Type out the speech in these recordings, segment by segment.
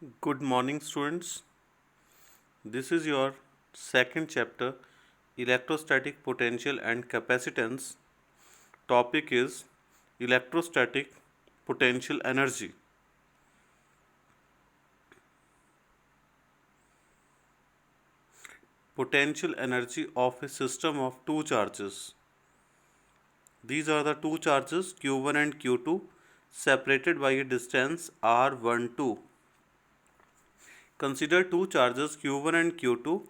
Good morning, students. This is your second chapter, Electrostatic Potential and Capacitance. Topic is Electrostatic Potential Energy. Potential energy of a system of two charges. These are the two charges Q1 and Q2 separated by a distance R12. Consider two charges Q1 and Q2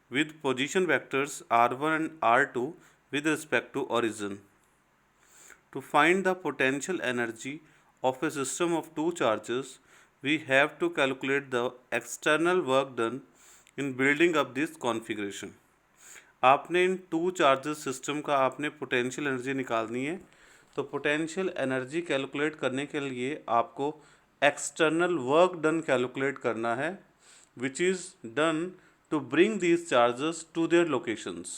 with position vectors R1 and R2 with respect to origin. To find the potential energy of a system of two charges, we have to calculate the external work done in building up this configuration. आपने इन two charges system का आपने potential energy निकालनी है। तो potential energy calculate करने के लिए आपको एक्सटर्नल वर्क डन कैलकुलेट करना है, which is done to bring these charges to their locations.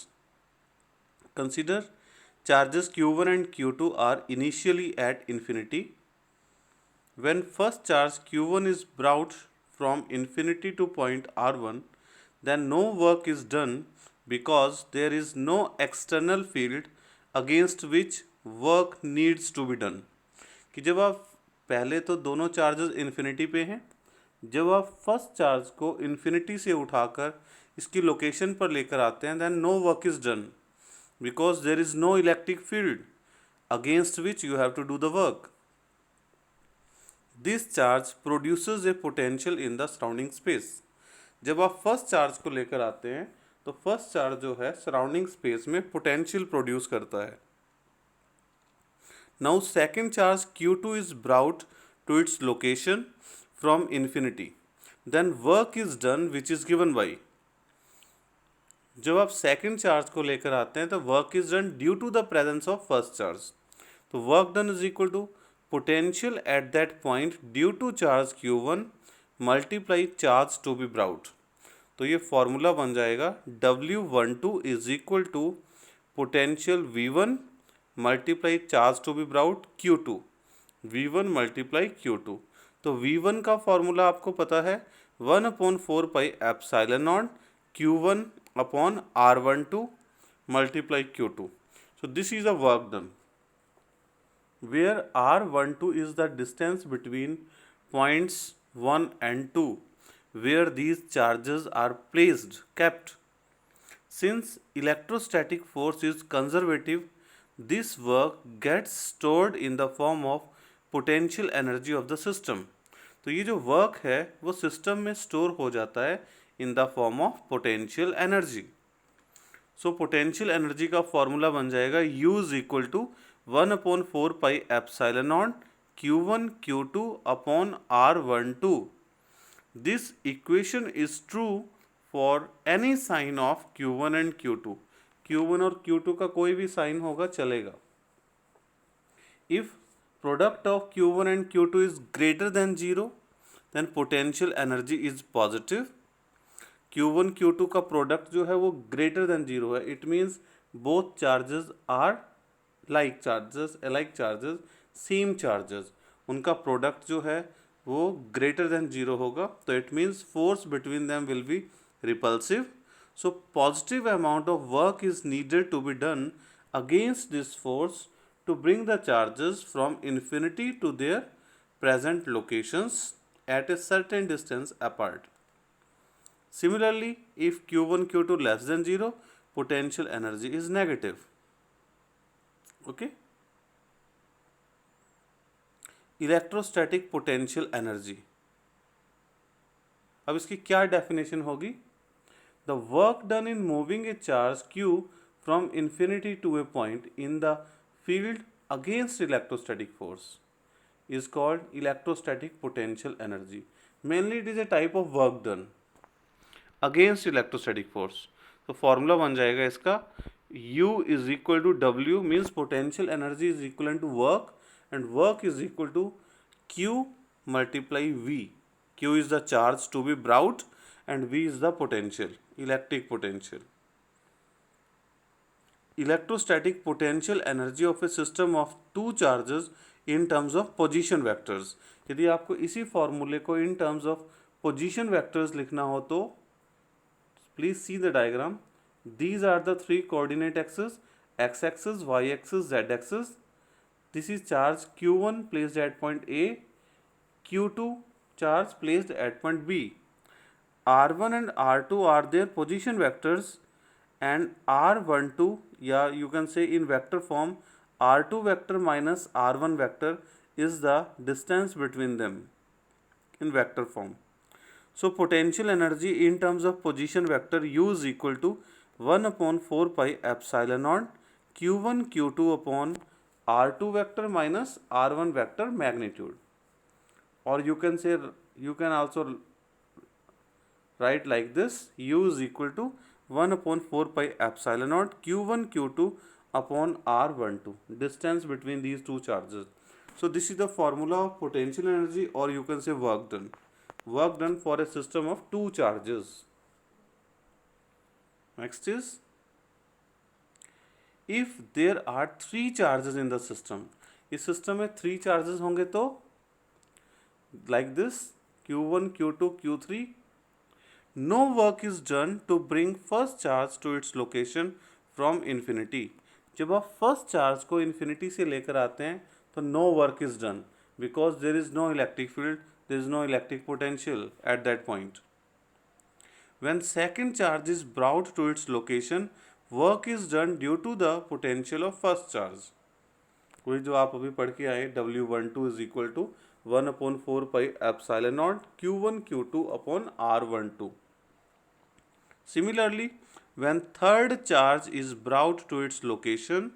Consider charges Q1 and Q2 are initially at infinity. When first charge Q1 is brought from infinity to point R1, then no work is done because there is no external field against which work needs to be done. कि जब आप पहले तो दोनों charges infinity पे हैं, जब आप फर्स्ट चार्ज को इन्फिनिटी से उठाकर इसकी लोकेशन पर लेकर आते हैं, then no work is done because there is no electric field against which you have to do the work. This charge produces a potential in the surrounding space. जब आप फर्स्ट चार्ज को लेकर आते हैं तो फर्स्ट चार्ज जो है surrounding space में पोटेंशियल प्रोड्यूस करता है. Now second charge Q2 is brought to its location from infinity. Then work is done which is given by. जब आप सेकेंड चार्ज को लेकर आते हैं तो work is done due to the presence of first charge. तो work done is equal to potential at that point due to charge Q1 multiply charge to be brought. तो ये फॉर्मूला बन जाएगा W12 is equal to potential V1 multiply charge to be brought Q2 V1 multiply Q2. तो V1 का formula आपको पता है 1/4 pi epsilon naught Q1 upon R12 multiply Q2. So this is the work done, where R12 is the distance between points 1 and 2 where these charges are kept. Since electrostatic force is conservative, this work gets stored in the form of potential energy of the system. तो ये जो work है वो system में store हो जाता है in the form of potential energy. So potential energy का फॉर्मूला बन जाएगा U is equal to 1/4 pi epsilon naught Q1 Q2 upon R12. This equation is true for any sign of Q1 and Q2. Q1 और Q2 का कोई भी sign होगा चलेगा. If product of Q1 and Q2 is greater than 0, then potential energy is positive. Q1 Q2 का product जो है वो ग्रेटर देन 0 है. It means both charges are like charges same charges. उनका प्रोडक्ट जो है वो ग्रेटर देन 0 होगा. तो it means force between them will be repulsive. So positive amount of work is needed to be done against this force to bring the charges from infinity to their present locations at a certain distance apart. Similarly, if Q1 Q2 less than 0, potential energy is negative. Okay? Electrostatic potential energy. अब इसकी क्या definition होगी? The work done in moving a charge Q from infinity to a point in the field against electrostatic force is called electrostatic potential energy. Mainly it is a type of work done against electrostatic force. तो formula बन जाएगा इसका U is equal to W means potential energy is equivalent to work and work is equal to Q multiply V. Q is the charge to be brought and V is the potential, electric potential. Electrostatic potential energy of a system of two charges in terms of position vectors. यदि आपको इसी फॉर्मूले को in terms of position vectors लिखना हो तो please see the diagram. These are the three coordinate axes: x axis, y axis, z axis. This is charge q1 placed at point A, q2 charge placed at point B. R1 and R2 are their position vectors, and R12, yeah, you can say in vector form, R2 vector minus R1 vector is the distance between them in vector form. So potential energy in terms of position vector U is equal to 1 upon 4 pi epsilon naught q1 q2 upon R2 vector minus R1 vector magnitude. Or you can say, you can also write like this: U is equal to 1 upon 4 pi epsilon naught q1 q2 upon R12, distance between these two charges. So this is the formula of potential energy, or you can say work done. Work done for a system of two charges. Next is, if there are three charges in the system, इस system में three charges होंगे तो like this: q1 q2 q3. No work is done to bring first charge to its location from infinity. जब आप first charge को infinity से लेकर आते हैं तो no work is done, because there is no electric field, there is no electric potential at that point. When second charge is brought to its location, work is done due to the potential of first charge. वही जो आप अभी पढ़ के आए, W12 is equal to 1 upon 4 pi epsilon naught Q1 Q2 upon R12. Similarly, when third charge is brought to its location,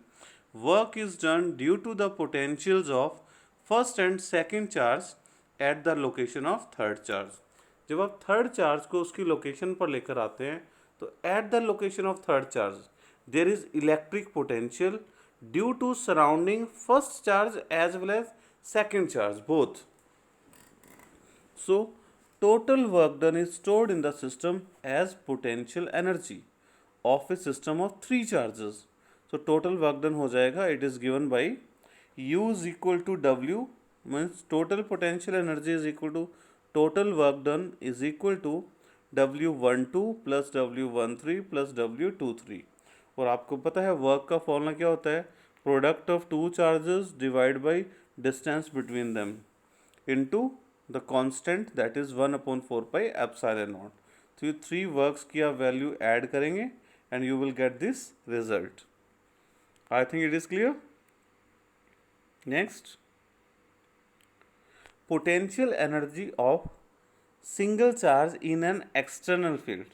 work is done due to the potentials of first and second charge at the location of third charge. जब आप third charge को उसकी location पर लेकर आते हैं तो at the location of third charge there is electric potential due to surrounding first charge as well as second charge both. So total work done is stored in the system as potential energy of a system of three charges. So total work done हो जाएगा, it is given by U is equal to W, means total potential energy is equal to total work done is equal to W12 plus W13 plus W23. और आपको पता है work का formula क्या होता है? Product of two charges divide by distance between them into the constant that is 1 upon 4 pi epsilon not. तो ये थ्री वर्क्स की आप वैल्यू ऐड करेंगे and you will get this result. I think it is clear. Next, potential energy of single charge in an external field.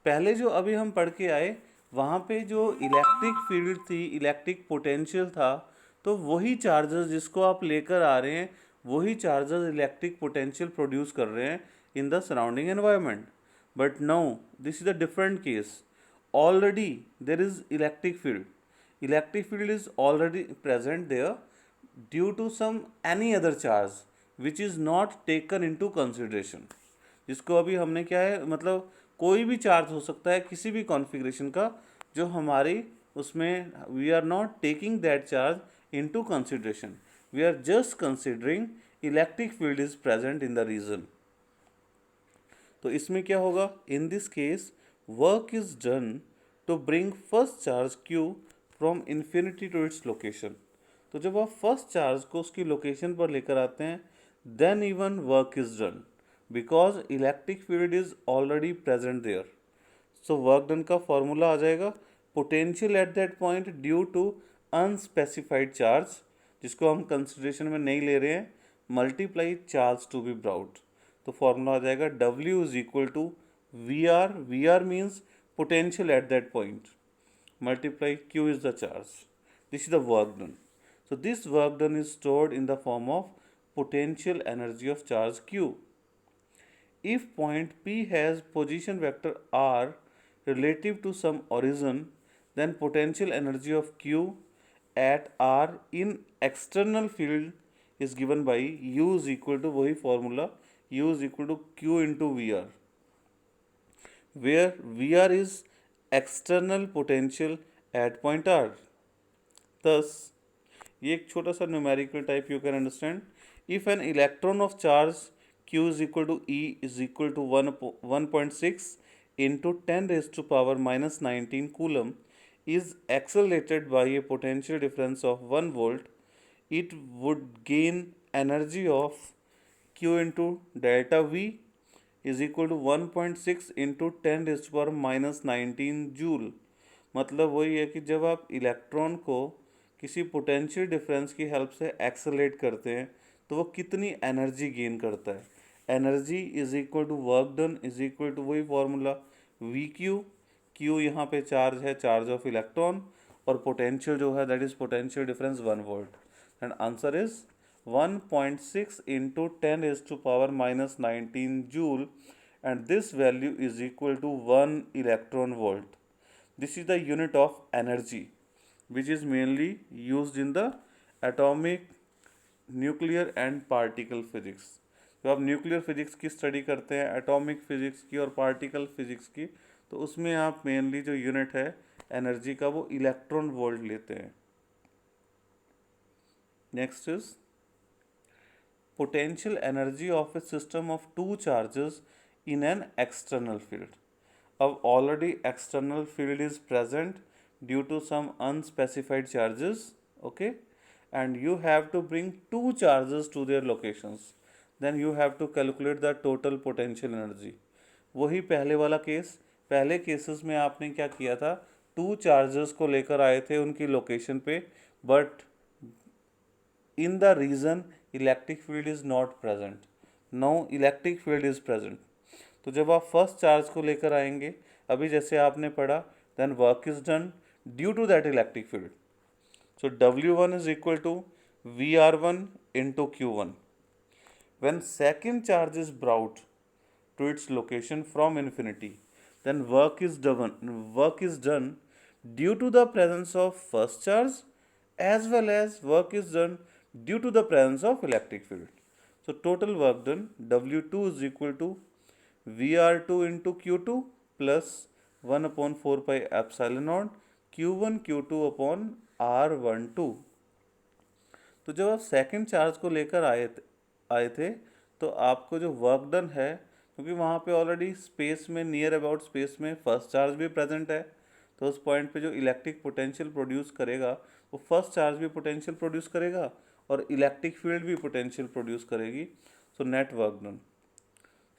पहले जो अभी हम पढ़ के आए वहाँ पे जो इलेक्ट्रिक फील्ड थी, इलेक्ट्रिक पोटेंशियल था, तो वही चार्जेस जिसको आप लेकर आ रहे हैं वही चार्जेस इलेक्ट्रिक पोटेंशियल प्रोड्यूस कर रहे हैं in the surrounding environment. But now this is a different case. Already there is electric field. Electric field is already present there due to some any other charge which is not taken into consideration. जिसको अभी हमने क्या है, मतलब कोई भी charge हो सकता है किसी भी कॉन्फ़िगरेशन का जो हमारी उसमें we are not taking that charge into consideration. We are just considering electric field is present in the region. तो इसमें क्या होगा? In this case work is done to bring first charge Q from infinity to its location. तो जब आप first charge को उसकी location पर लेकर आते हैं then even work is done because electric field is already present there. So work done का formula आ जाएगा potential at that point due to unspecified charge, जिसको हम consideration में नहीं ले रहे हैं, multiply charge to be brought. तो formula आ जाएगा W is equal to VR. VR means potential at that point, multiply Q is the charge. This is the work done. So this work done is stored in the form of potential energy of charge Q. If point P has position vector R relative to some origin, then potential energy of Q at R in external field is given by U is equal to वही formula, U is equal to Q into VR, where VR is external potential at point R. Thus, ये एक छोटा सा numerical type you can understand. If an electron of charge Q is equal to E is equal to 1.6 into 10 raised to power minus 19 coulomb is accelerated by a potential difference of 1 volt, it would gain energy of Q into delta V is equal to 1.6 into 10 raised to power minus 19 joule. मतलब वही है कि जब आप electron को किसी potential difference की help से एक्सेलरेट करते हैं तो वो कितनी एनर्जी गेन करता है। Energy is equal to work done is equal to वही फॉर्मूला वी क्यू। क्यू यहाँ पे चार्ज है, चार्ज ऑफ इलेक्ट्रॉन, और पोटेंशियल जो है that is potential difference 1 volt. And answer is 1.6 into 10 raised to power minus 19 joule, and this value is equal to 1 electron volt. This is the unit of energy which is mainly used in the atomic, nuclear and particle physics. तो आप nuclear physics की study करते हैं, atomic physics की और particle physics की, तो उसमें आप मेनली जो यूनिट है एनर्जी का वो इलेक्ट्रॉन वोल्ट लेते हैं। Next is potential energy of a system of two charges in an external field. अब already external field is present due to some unspecified charges, okay, and you have to bring two charges to their locations, then you have to calculate the total potential energy. वही पहले वाला case, पहले cases में आपने क्या किया था, two charges को लेकर आए थे उनकी लोकेशन पे, but in the region electric field is not present. Now electric field is present. तो जब आप फर्स्ट चार्ज को लेकर आएंगे, अभी जैसे आपने पढ़ा, then work is done due to that electric field. So W1 is equal to VR1 into Q1. When second charge is brought to its location from infinity, then work is done due to the presence of first charge, as well as work is done due to the presence of electric field. So total work done W2 is equal to VR2 into Q2 plus 1 upon 4 pi epsilon naught Q1 Q2 upon R12। तो जब आप second charge को लेकर आए थे तो आपको जो वर्क डन है, क्योंकि वहाँ पे ऑलरेडी स्पेस में, नियर अबाउट स्पेस में फर्स्ट चार्ज भी प्रेजेंट है, तो उस पॉइंट पे जो इलेक्ट्रिक पोटेंशियल प्रोड्यूस करेगा वो फर्स्ट चार्ज भी पोटेंशियल प्रोड्यूस करेगा और इलेक्ट्रिक फील्ड भी पोटेंशियल प्रोड्यूस करेगी। सो नेट वर्क डन,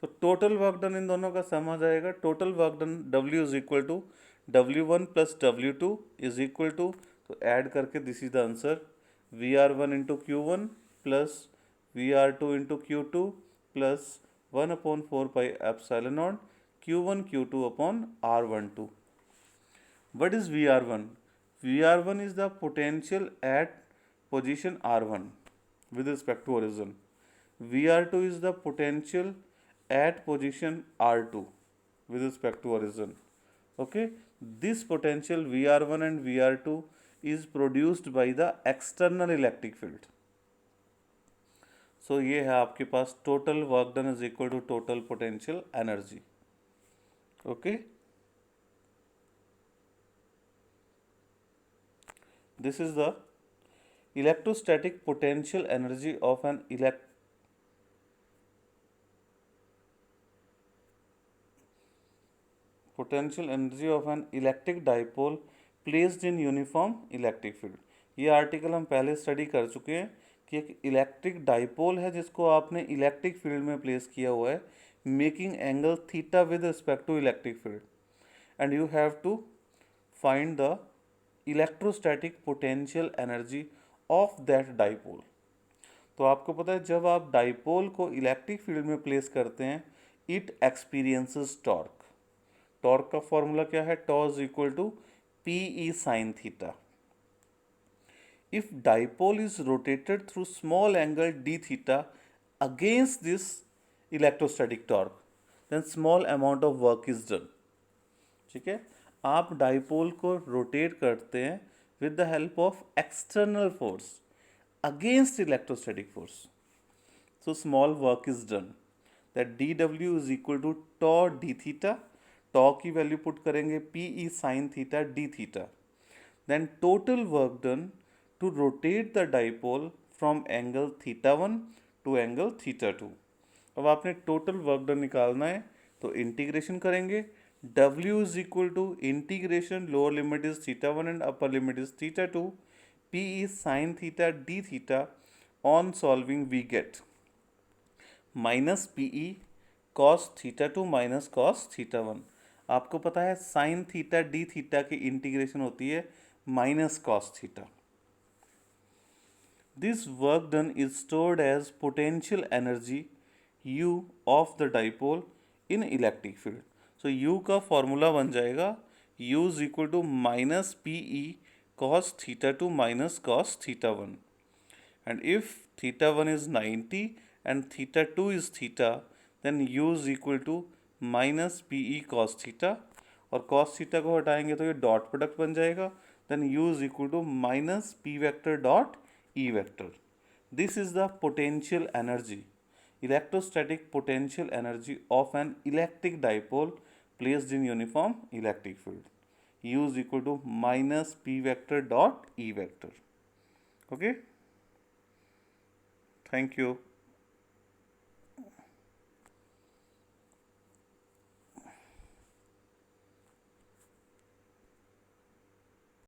तो टोटल वर्क डन इन दोनों का सम आ जाएगा। Total work done W is equal to W1 plus W2 is equal to, तो ऐड करके this is the answer, VR1 into Q1 plus VR2 into Q2 plus 1 upon 4 pi epsilon naught Q1 Q2 upon R12। What is VR1? VR1 is the potential at position R1 with respect to origin. VR2 is the potential at position R2 with respect to origin. Okay, this potential VR1 and VR2 is produced by the external electric field. So ये है आपके पास total work done is equal to total potential energy. Okay. This is the electrostatic potential energy of an electric dipole placed in uniform electric field. ये article हम पहले study कर चुके हैं कि एक इलेक्ट्रिक डाइपोल है जिसको आपने इलेक्ट्रिक फील्ड में प्लेस किया हुआ है, making angle theta with respect to electric field, and you have to find the electrostatic potential energy of that dipole. तो आपको पता है जब आप डाइपोल को इलेक्ट्रिक फील्ड में प्लेस करते हैं, इट एक्सपीरियंसेस टॉर्क। टॉर्क का फॉर्मूला क्या है, tau is equal to P E sine theta. If dipole is rotated through small angle d theta against this electrostatic torque, then small amount of work is done. ठीक है, आप dipole को rotate करते हैं with the help of external force against electrostatic force, so small work is done. That dw is equal to tau d theta, tau की value put करेंगे p e sin theta d theta, then total work done to rotate the dipole from angle theta 1 to angle theta 2. अब आपने total work done निकालना है तो integration करेंगे। W is equal to integration, lower limit is theta one and upper limit is theta two, P is sine theta d theta. On solving we get minus PE cos theta two minus cos theta one. आपको पता है sine theta d theta की integration होती है minus cos theta. This work done is stored as potential energy U of the dipole in electric field. So U का formula बन जाएगा U is equal to minus PE cos theta 2 minus cos theta 1. And if theta 1 is 90 and theta 2 is theta, then U is equal to minus PE cos theta. और cos theta को हटाएंगे तो ये dot product बन जाएगा, then U is equal to minus P vector dot E vector. This is the potential energy, electrostatic potential energy of an electric dipole placed in uniform electric field. U is equal to minus P vector dot E vector. Okay. Thank you.